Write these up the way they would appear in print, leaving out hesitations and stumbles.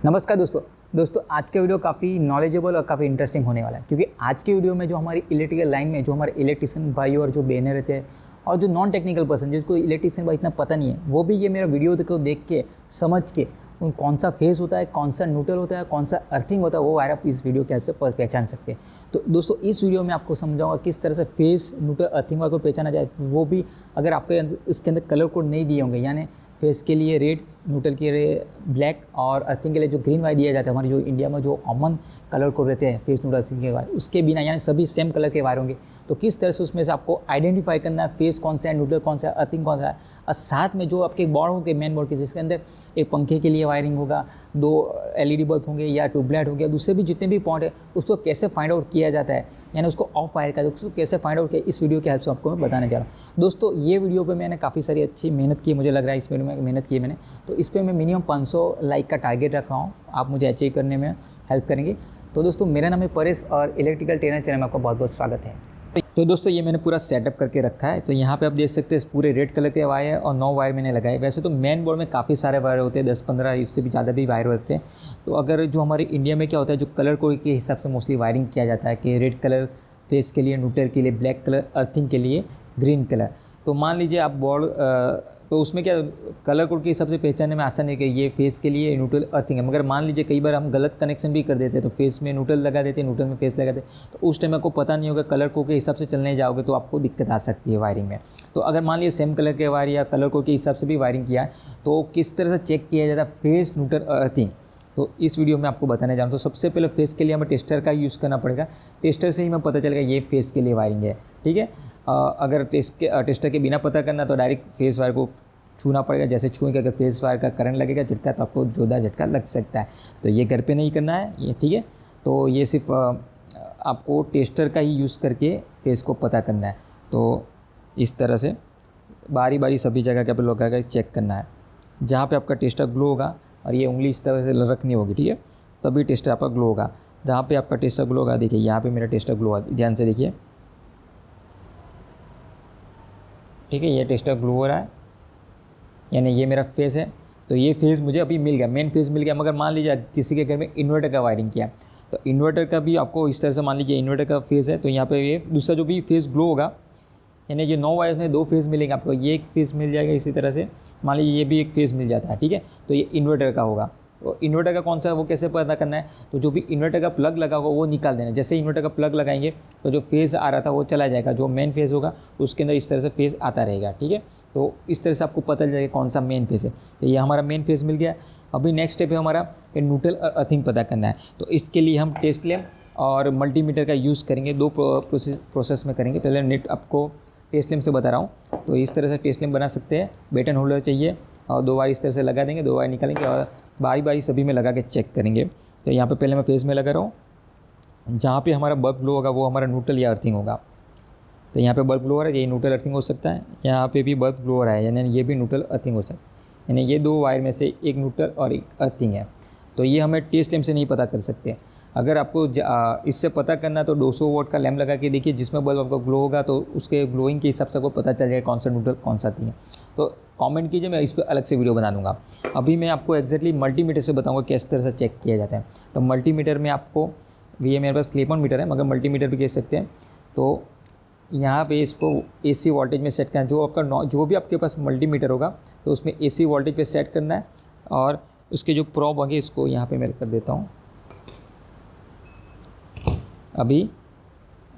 नमस्कार दोस्तों आज के वीडियो काफ़ी नॉलेजेबल और काफ़ी इंटरेस्टिंग होने वाला है, क्योंकि आज के वीडियो में जो हमारी इलेक्ट्रिकल लाइन में जो हमारे इलेक्ट्रिशियन भाई और जो बहनें रहते हैं और जो नॉन टेक्निकल पर्सन जिसको इलेक्ट्रिशियन भाई इतना पता नहीं है, वो भी ये मेरा वीडियो को देख के समझ के कौन सा फेज़ होता है, कौन सा न्यूट्रल होता है, कौन सा अर्थिंग होता है, वो आप इस वीडियो के हेल्प से पहचान सकते हैं। तो दोस्तों इस वीडियो में आपको समझाऊंगा किस तरह से फेज़ न्यूट्रल अर्थिंग को पहचाना जाए, वो भी अगर आपके इसके अंदर कलर कोड नहीं दिए होंगे, यानी फेस के लिए रेड, न्यूट्रल के लिए ब्लैक और अर्थिंग के लिए जो ग्रीन वायर दिया जाता है, हमारे जो इंडिया में जो कॉमन कलर कोड रहते हैं फेस न्यूट्रल अर्थिंग के वायर, उसके बिना यानी सभी सेम कलर के वायर होंगे। तो किस तरह से उसमें से आपको आइडेंटिफाई करना है फेस कौन सा है, न्यूट्रल कौन सा है, अर्थिंग कौन सा है। और साथ में जो आपके बोर्ड होंगे मेन बोर्ड के, जिसके अंदर एक पंखे के लिए वायरिंग होगा, 2 LED बल्ब होंगे या ट्यूबलाइट हो गया, दूसरे भी जितने भी पॉइंट है उसको कैसे फाइंड आउट किया जाता है, यानी उसको ऑफ वायर का उसको कैसे फाइंड आउट किया, इस वीडियो के हेल्प से आपको मैं बताने जा रहा हूँ। दोस्तों ये वीडियो पे मैंने काफ़ी सारी अच्छी मेहनत की, मुझे लग रहा है इस वीडियो में मेहनत की है मैंने, तो इस पर मैं मिनिमम 500 लाइक का टारगेट रख रहा हूँ, आप मुझे अचीव करने में हेल्प करेंगे। तो दोस्तों मेरा नाम है परेश और इलेक्ट्रिकल ट्रेनर चैनल में आपका बहुत बहुत स्वागत है। तो दोस्तों ये मैंने पूरा सेटअप करके रखा है। तो यहाँ पे आप देख सकते हैं पूरे रेड कलर के वायर और 9 वायर मैंने लगाए। वैसे तो मेन बोर्ड में काफ़ी सारे वायर होते हैं, 10-15 इससे भी ज़्यादा भी वायर होते हैं। तो अगर जो हमारे इंडिया में क्या होता है, जो कलर कोड के हिसाब से मोस्टली वायरिंग किया जाता है कि रेड कलर फेस के लिए, न्यूट्रल के लिए ब्लैक कलर, अर्थिंग के लिए ग्रीन कलर। तो मान लीजिए आप बोर्ड तो उसमें क्या कलर कोड के हिसाब से पहचानने में आसान है कि ये फेस के लिए न्यूट्रल अर्थिंग है। मगर मान लीजिए कई बार हम गलत कनेक्शन भी कर देते हैं, तो फेस में न्यूट्रल लगा देते हैं, न्यूट्रल में फेस लगा देते हैं, तो उस टाइम आपको पता नहीं होगा, कलर कोड के हिसाब से चलने जाओगे तो आपको दिक्कत आ सकती है वायरिंग में। तो अगर मान लीजिए सेम कलर के वायर या कलर कोड के हिसाब से भी वायरिंग किया है, तो किस तरह से चेक किया जाता है फेस न्यूट्रल अर्थिंग, तो इस वीडियो में आपको बताने जा रहा हूँ। तो सबसे पहले फेस के लिए हमें टेस्टर का यूज़ करना पड़ेगा। टेस्टर से ही हमें पता चलेगा ये फेस के लिए वायरिंग है, ठीक है। अगर टेस्टर के बिना पता करना तो डायरेक्ट फेस वायर को छूना पड़ेगा। जैसे छुएंगे अगर फेस वायर का करंट लगेगा, झटका, तो आपको जोरदार झटका लग सकता है। तो ये घर पे नहीं करना है ये, ठीक है। तो ये सिर्फ आपको टेस्टर का ही यूज़ करके फेस को पता करना है। तो इस तरह से बारी बारी सभी जगह के आप लगा कर चेक करना है। जहाँ पे आपका टेस्टर ग्लो होगा, और ये उंगली इस तरह से रखनी होगी, ठीक है, तभी टेस्टर आपका ग्लो होगा। जहाँ पे आपका टेस्टर ग्लो होगा, देखिए यहाँ पे मेरा टेस्टर ग्लो होगा, ध्यान से देखिए, ठीक है, ये टेस्टर ग्लो हो रहा है, यानी ये मेरा फेस है। तो ये फेस मुझे अभी मिल गया, मेन फेस मिल गया। मगर मान लीजिए किसी के घर में इन्वर्टर का वायरिंग किया, तो इन्वर्टर का भी आपको इस तरह से, मान लीजिए इन्वर्टर का फेस है, तो यहाँ पे ये दूसरा जो भी फेस ग्लो होगा, यानी ये 9 वायर में 2 फेस मिलेंगे आपको, ये एक फेस मिल जाएगा। इसी तरह से मान लीजिए ये भी एक फेस मिल जाता है, ठीक है। तो ये इन्वर्टर का होगा। तो इन्वर्टर का कौन सा है वो कैसे पता करना है, तो जो भी इन्वर्टर का प्लग लगा होगा वो निकाल देना। जैसे इन्वर्टर का प्लग लगाएंगे तो जो फेस आ रहा था वो चला जाएगा, जो मेन फेस होगा उसके अंदर इस तरह से फेस आता रहेगा, ठीक है। तो इस तरह से आपको पता चल जाएगा कौन सा मेन फेस है। तो ये हमारा मेन फेस मिल गया। अभी नेक्स्ट स्टेप है हमारा न्यूट्रल अर्थिंग पता करना है। तो इसके लिए हम टेस्ट लैंप और मल्टीमीटर का यूज़ करेंगे। 2 प्रोसेस में करेंगे। पहले नेट आपको टेस्ट लैंप से बता रहा हूँ। तो इस तरह से टेस्ट लैंप बना सकते हैं। बटन होल्डर चाहिए और 2 बार इस तरह से लगा देंगे, 2 बार निकालेंगे और बारी बारी सभी में लगा के चेक करेंगे। तो यहाँ पे पहले मैं फेस में लगा रहा हूँ। जहाँ पे हमारा बल्ब ग्लो होगा वो हमारा न्यूट्रल या अर्थिंग होगा। तो यहाँ पे बल्ब ग्लो हो रहा है, ये न्यूट्रल अर्थिंग हो सकता है। यहाँ पे भी बल्ब ग्लो हो रहा है, यानी ये भी न्यूट्रल अर्थिंग हो सकता है। यानी ये 2 वायर में से एक न्यूट्रल और एक अर्थिंग है। तो ये हमें टेस्ट लैंप से नहीं पता कर सकते। अगर आपको इससे पता करना है तो 200 वोट का लैंप लगा के देखिए, जिसमें बल्ब आपको ग्लो होगा तो उसके ग्लोइंग के हिसाब से आपको पता चल जाएगा कौन सा न्यूट्रल कौन सा अर्थिंग है। तो कमेंट कीजिए, मैं इस पर अलग से वीडियो बना दूंगा। अभी मैं आपको एक्जैक्टली मल्टीमीटर से बताऊंगा किस तरह से चेक किया जाता है। तो मल्टीमीटर में आपको, ये मेरे पास क्लिप ऑन मीटर है, मगर मल्टीमीटर भी कह सकते हैं। तो यहाँ पे इसको AC वोल्टेज में सेट करना है। जो भी आपके पास मल्टीमीटर होगा तो उसमें AC वोल्टेज पे सेट करना है। और उसके जो प्रॉब होंगे इसको यहाँ पे मैं कर देता हूँ। अभी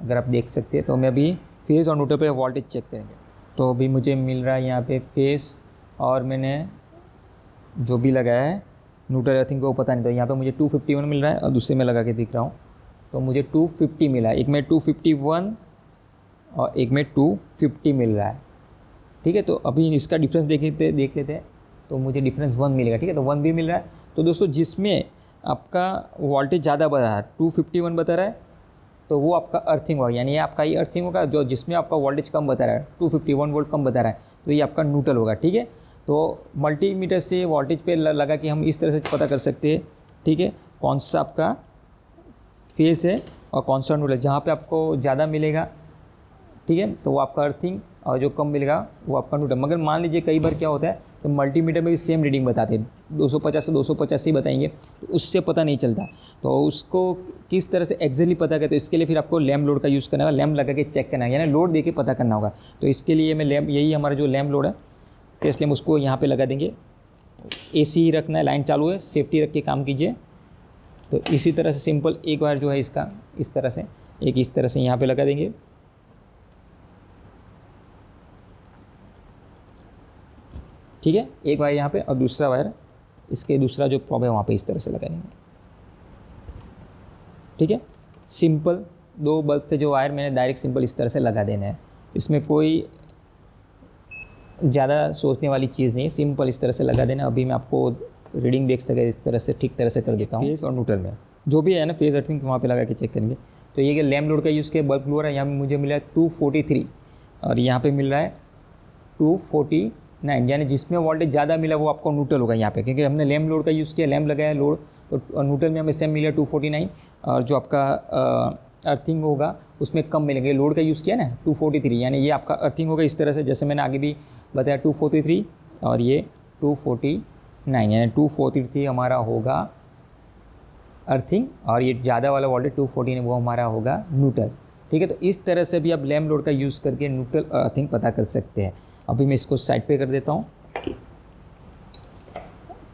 अगर आप देख सकते हैं तो मैं अभी फेस और न्यूट्रल पे वोल्टेज चेक करेंगे। तो अभी मुझे मिल रहा है यहाँ पे फेस, और मैंने जो भी लगाया है न्यूट्रल अर्थिंग को पता नहीं था। यहाँ पे मुझे 251 मिल रहा है और दूसरे में लगा के दिख रहा हूँ तो मुझे 250 मिला है। एक में 251 और एक में 250 मिल रहा है, ठीक है। तो अभी इसका डिफरेंस देख लेते हैं। तो मुझे डिफरेंस 1 मिलेगा, ठीक है। तो 1 भी मिल रहा है। तो दोस्तों जिसमें आपका वोल्टेज ज़्यादा बता रहा है, 251 बता रहा है, तो वो आपका अर्थिंग होगा, यानी ये आपका ये अर्थिंग होगा। जो जिसमें आपका वोल्टेज कम बता रहा है, 251 वोल्ट कम बता रहा है, तो ये आपका न्यूट्रल होगा, ठीक है। तो मल्टीमीटर से वोल्टेज पे लगा के हम इस तरह से पता कर सकते हैं, ठीक है, कौन सा आपका फेस है और कौन सा न्यूट्रल। जहाँ पे आपको ज़्यादा मिलेगा, ठीक है, तो वो आपका अर्थिंग, और जो कम मिलेगा वो आपका न्यूट्रल। मगर मान लीजिए कई बार क्या होता है कि तो मल्टीमीटर में भी सेम रीडिंग बताते हैं, 250 से 250 ही बताएंगे, तो उससे पता नहीं चलता। तो उसको किस तरह से एग्जैक्टली पता करते, तो इसके लिए फिर आपको लैम्प लोड का यूज़ करना होगा, लैम्प लगा के चेक करना है, यानी लोड दे के पता करना होगा। तो इसके लिए मैं लैम्प, यही हमारा जो लैम्प लोड है, तो इसलिए हम उसको यहाँ पे लगा देंगे। AC ही रखना है, लाइन चालू है, सेफ्टी रख के काम कीजिए। तो इसी तरह से सिंपल एक बार जो है इसका इस तरह से, एक इस तरह से यहाँ पे लगा देंगे। ठीक है, एक वायर यहाँ पे और दूसरा वायर इसके दूसरा जो प्रॉब है वहाँ पे इस तरह से लगा देंगे। ठीक है, सिंपल 2 बल्ब के जो वायर मैंने डायरेक्ट सिंपल इस तरह से लगा देना है। इसमें कोई ज़्यादा सोचने वाली चीज़ नहीं है, सिंपल इस तरह से लगा देना। अभी मैं आपको रीडिंग देख सके इस तरह से ठीक तरह से कर देता हूँ। फेस और न्यूट्रल में जो भी है ना, फेस अर्थिंग वहाँ पे लगा के चेक करेंगे। तो ये लैम्प लोड का यूज़ किया, बल्ब ग्लोअर है, यहाँ पे मुझे मिला है 243 और यहाँ पे मिल रहा है 249, यानी जिसमें वोल्टेज ज़्यादा मिला वो आपको न्यूट्रल होगा यहाँ पे, क्योंकि हमने लैम्प लोड का यूज़ किया, लैम्प लगाया लोड, तो न्यूट्रल में हमें सेम मिला 249 और जो आपका अर्थिंग होगा उसमें कम मिलेंगे। लोड का यूज़ किया ना 243, यानी ये आपका अर्थिंग होगा इस तरह से, जैसे मैंने आगे भी बताया 243 और ये 249, यानी 243 हमारा होगा अर्थिंग और ये ज़्यादा वाला वोल्टेज 214 वो हमारा होगा न्यूट्रल। ठीक है, तो इस तरह से भी आप लैम्प लोड का यूज़ करके न्यूट्रल और अर्थिंग पता कर सकते हैं। अभी मैं इसको साइड पे कर देता हूँ।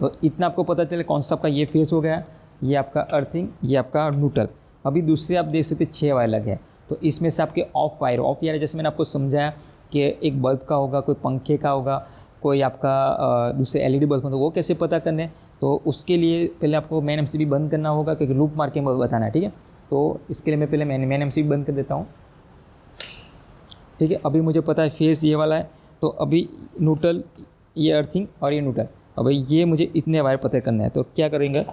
तो इतना आपको पता चले कौन सा आपका ये फेस हो गया, ये आपका अर्थिंग, ये आपका न्यूट्रल। अभी दूसरे आप देख सकते 6 वायर लगे हैं, तो इसमें से आपके ऑफ वायर जैसे मैंने आपको समझाया कि एक बल्ब का होगा, कोई पंखे का होगा, कोई आपका दूसरे LED बल्ब होगा, वो कैसे पता करने। तो उसके लिए पहले आपको मेन MCB बंद करना होगा, क्योंकि लूप मार के बताना है। ठीक है, तो इसके लिए मैं पहले मेन MCB बंद कर देता हूँ। ठीक है, अभी मुझे पता है फेस ये वाला है, तो अभी न्यूट्रल, ये अर्थिंग और ये न्यूट्रल। अभी ये मुझे इतने वायर पता करना है, तो क्या करेंगे,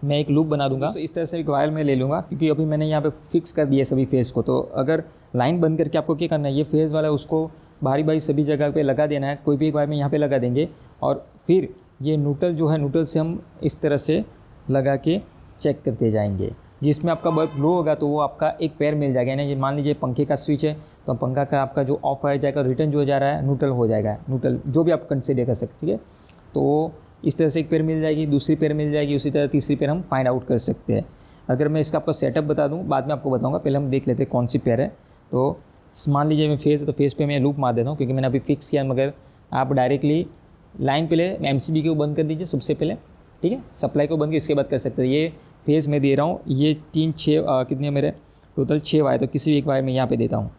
मैं एक लूप बना दूंगा। तो इस तरह से एक वायर मैं ले लूँगा, क्योंकि अभी मैंने यहाँ पे फिक्स कर दिया सभी फेस को। तो अगर लाइन बंद करके आपको क्या करना है, ये फेस वाला उसको बारी बारी सभी जगह पे लगा देना है, कोई भी एक वायर में यहाँ पे लगा देंगे और फिर ये न्यूट्रल जो है, न्यूट्रल से हम इस तरह से लगा के चेक करते जाएंगे। जिसमें आपका बल्ब ग्लो होगा तो वो आपका एक पैर मिल जाएगा, यानी मान लीजिए पंखे का स्विच है, तो पंखा का आपका जो ऑफ वायर जाएगा, रिटर्न जो जा रहा है न्यूट्रल हो जाएगा, न्यूट्रल जो भी आप कंसिडर कर सकते। ठीक है, तो इस तरह से एक पैर मिल जाएगी, दूसरी पैर मिल जाएगी, उसी तरह तीसरी पैर हम फाइंड आउट कर सकते हैं। अगर मैं इसका आपको सेटअप बता दूँ, बाद में आपको बताऊँगा, पहले हम देख लेते हैं कौन सी पैर है। तो मान लीजिए मैं फेस है, तो फेस पे मैं लूप मार देता हूँ, क्योंकि मैंने अभी फिक्स किया। मगर आप डायरेक्टली लाइन पहले MCB को बंद कर दीजिए सबसे पहले। ठीक है, सप्लाई को बंद कर इसके बाद कर सकते हैं। ये फेस में दे रहा हूँ, ये 3 6 कितने मेरे टोटल 6 वायर, तो किसी भी एक वायर में यहाँ पे देता हूँ।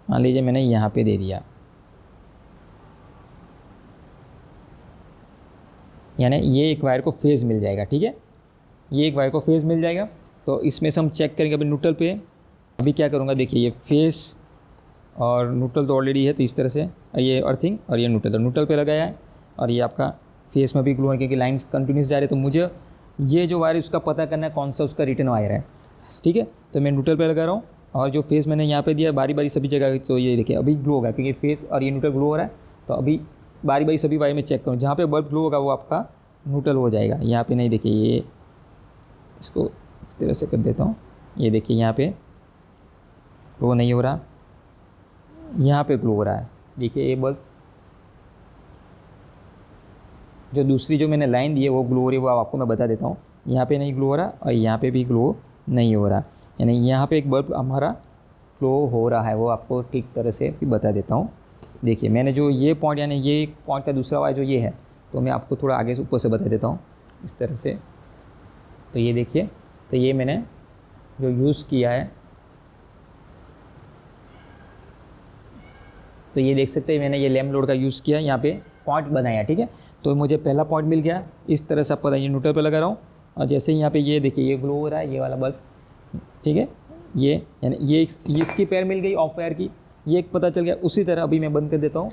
मान लीजिए मैंने यहाँ पे दे दिया, यानी ये एक वायर को फेज़ मिल जाएगा। ठीक है, ये एक वायर को फेज़ मिल जाएगा। तो इसमें से हम चेक करेंगे अभी न्यूट्रल पे। अभी क्या करूँगा, देखिए ये फेस और न्यूट्रल तो ऑलरेडी है, तो इस तरह से ये अर्थिंग और ये न्यूट्रल, तो न्यूट्रल पे लगाया है और ये आपका फेस में भी ग्लो है, क्योंकि लाइन्स कंटिन्यूस जा रहे हैं। तो मुझे ये जो वायर है उसका पता करना है कौन सा उसका रिटर्न वायर है। ठीक है, तो मैं न्यूट्रल पे लगा रहा हूँ और जो फेस मैंने यहाँ पे दिया बारी बारी सभी जगह। तो ये देखिए अभी ग्लो होगा, क्योंकि फेस और ये न्यूट्रल ग्लो हो रहा है। तो अभी बारी बारी सभी वायर में चेक करूँ, जहाँ पे बल्ब ग्लो होगा वो आपका न्यूट्रल हो जाएगा। यहाँ पे नहीं, देखिए ये इसको इस तरह से कर देता हूँ। ये देखिए यहाँ पे ग्लो नहीं हो रहा, यहाँ पे ग्लो हो रहा है। देखिए ये बल्ब जो दूसरी जो मैंने लाइन दी है वो ग्लो हो रही है, वो आपको मैं बता देता हूँ। यहाँ पे नहीं ग्लो हो रहा और यहाँ पे भी ग्लो नहीं हो रहा, यानी यहाँ पे एक बल्ब हमारा ग्लो हो रहा है, वो आपको ठीक तरह से भी बता देता हूँ। देखिए मैंने जो ये पॉइंट, यानी ये पॉइंट का दूसरा वायर जो ये है, तो मैं आपको थोड़ा आगे से ऊपर से बता देता हूँ इस तरह से। तो ये देखिए, तो ये मैंने जो यूज़ किया है, तो ये देख सकते हैं मैंने ये लैम्प लोड का यूज़ किया, यहाँ पे पॉइंट बनाया। ठीक है, तो मुझे पहला पॉइंट मिल गया। इस तरह से आप पता, ये न्यूट्रल पे लगा रहा हूँ और जैसे ही यहाँ पे ये देखिए ये ग्लो हो रहा है, ये वाला बल्ब। ठीक है, ये यानी ये इसकी पैर मिल गई ऑफ वायर की, ये एक पता चल गया। उसी तरह अभी मैं बंद कर देता हूँ,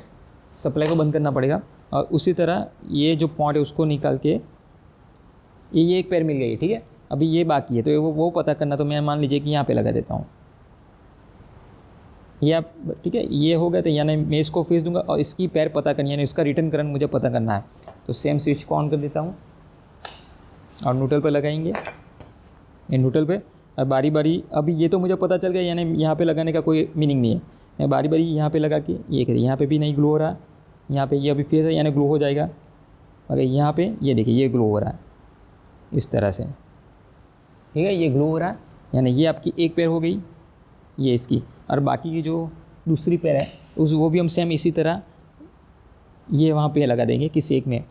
सप्लाई को बंद करना पड़ेगा। और उसी तरह ये जो पॉइंट है उसको निकाल के ये एक पैर मिल गई। ठीक है, अभी ये बाकी है, तो वो पता करना। तो मैं मान लीजिए कि यहाँ पे लगा देता हूँ, ये आप ठीक है, ये हो गया। तो यानी मैं इसको फेस दूंगा और इसकी पैर पता करनी, यानी इसका रिटर्न करंट मुझे पता करना है। तो सेम स्विच को ऑन कर देता हूँ और न्यूट्रल पे लगाएंगे, ये न्यूट्रल पे। और बारी बारी अभी ये तो मुझे पता चल गया, यानी यहाँ पे लगाने का कोई मीनिंग नहीं है। मैं बारी बारी यहाँ पे लगा के ये करिए, यहाँ पे भी नहीं ग्लो हो रहा, यहाँ पे ये अभी फेस है यानी ग्लो हो जाएगा, और यहाँ पे ये देखिए ये ग्लो हो रहा है इस तरह से, ठीक है, ये ग्लो हो रहा है, यानी ये आपकी एक पैर हो गई ये इसकी, और बाकी की जो दूसरी पैर है उस वो भी हम सेम इसी तरह ये वहाँ पे लगा देंगे किसी एक में।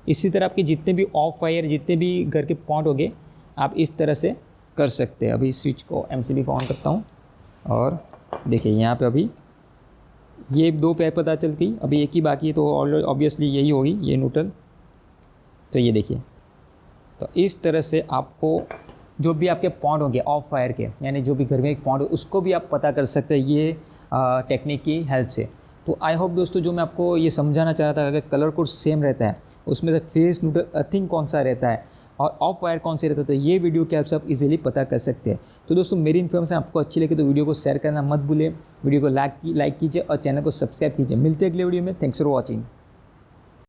इसी तरह आपके जितने भी ऑफ वायर जितने भी घर के पॉइंट होंगे आप इस तरह से कर सकते हैं। अभी स्विच को MCB को ऑन करता हूँ और देखिए यहाँ पे अभी ये 2 पैर पता चल गई, अभी एक ही बाकी है तो ऑब्वियसली यही होगी, ये न्यूट्रल। तो ये देखिए, तो इस तरह से आपको जो भी आपके पॉइंट होंगे ऑफ वायर के, यानी जो भी घर में एक पॉइंट हो उसको भी आप पता कर सकते हैं ये टेक्निक की हेल्प से। तो आई होप दोस्तों जो मैं आपको ये समझाना चाह रहा था, अगर कलर कोड सेम रहता है उसमें से फेस न्यूट्रल अर्थिंग कौन सा रहता है और ऑफ वायर कौन से रहता है, तो ये वीडियो के आप इजीली पता कर सकते हैं। तो दोस्तों मेरी इन्फॉर्मेशन आपको अच्छी लगी तो वीडियो को शेयर करना मत भूलिए, वीडियो को लाइक कीजिए और चैनल को सब्सक्राइब कीजिए। मिलते हैं अगले वीडियो में। Thanks for watching.